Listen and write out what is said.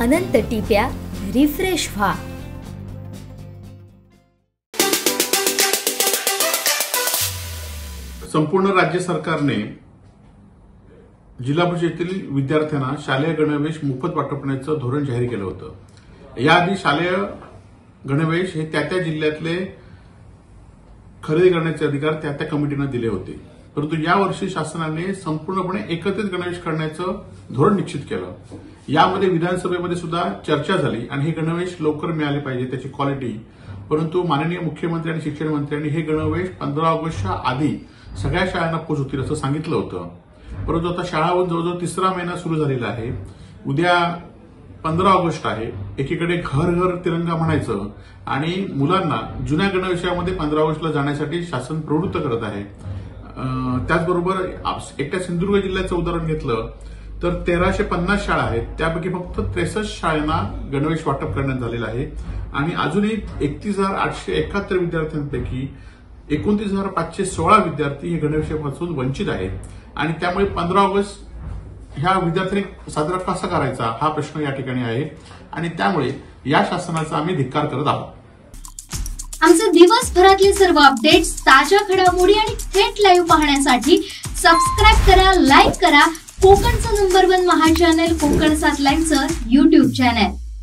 अनंत टिप्या refresh व्हा। संपूर्ण राज्य सरकारने जिल्हा परिषदेतील विद्यार्थ्यांना शालेय गणवेश मोफत वाटपण्याचं धोरण जाहीर केलं होतं। याआधी शालेय गणवेश हे त्या जिल्ह्यातले खरेदी करण्याचे अधिकार त्या कमिटीने दिले होते, परंतु यावर्षी शासनाने संपूर्णपणे एकत्रित गणवेश करण्याचं धोरण निश्चित केलं। यामध्ये विधानसभेमध्ये सुद्धा चर्चा झाली आणि हे गणवेश लवकर मिळाले पाहिजे, त्याची क्वालिटी, परंतु माननीय मुख्यमंत्री आणि शिक्षण मंत्र्यांनी हे गणवेश 15 ऑगस्टच्या आधी सगळ्या शाळांना पोहोचतील असं सांगितलं होतं। परंतु आता शाळांवर जवळजवळ तिसरा महिना सुरू झालेला आहे। उद्या 15 ऑगस्ट आहे। एकीकडे घर घर तिरंगा म्हणायचं आणि मुलांना जुन्या गणवेशामध्ये 15 ऑगस्टला जाण्यासाठी शासन प्रवृत्त करत आहे। त्याचबरोबर एकट्या सिंधुदुर्ग जिल्ह्याचं उदाहरण घेतलं तर 1350 शाळा आहेत, त्यापैकी फक्त 63 शाळांना गणवेश वाटप करण्यात झालेलं आहे आणि अजूनही 31,871 विद्यार्थ्यांपैकी 29,516 विद्यार्थी हे गणवेशापासून वंचित आहेत आणि त्यामुळे 15 ऑगस्ट ह्या विद्यार्थ्यांनी साजरा कसा करायचा हा प्रश्न या ठिकाणी आहे आणि त्यामुळे या शासनाचा आम्ही धिक्कार करत आहोत। आमचे दिवसभरातले सर्व अपडेट्स, ताज्या घडामोडी आणि थेट लाईव्ह पाहण्यासाठी सबस्क्राइब करा, लाईक करा कोकणचं नंबर 1 महा चॅनल कोकण 7 लाईनचं YouTube चॅनल।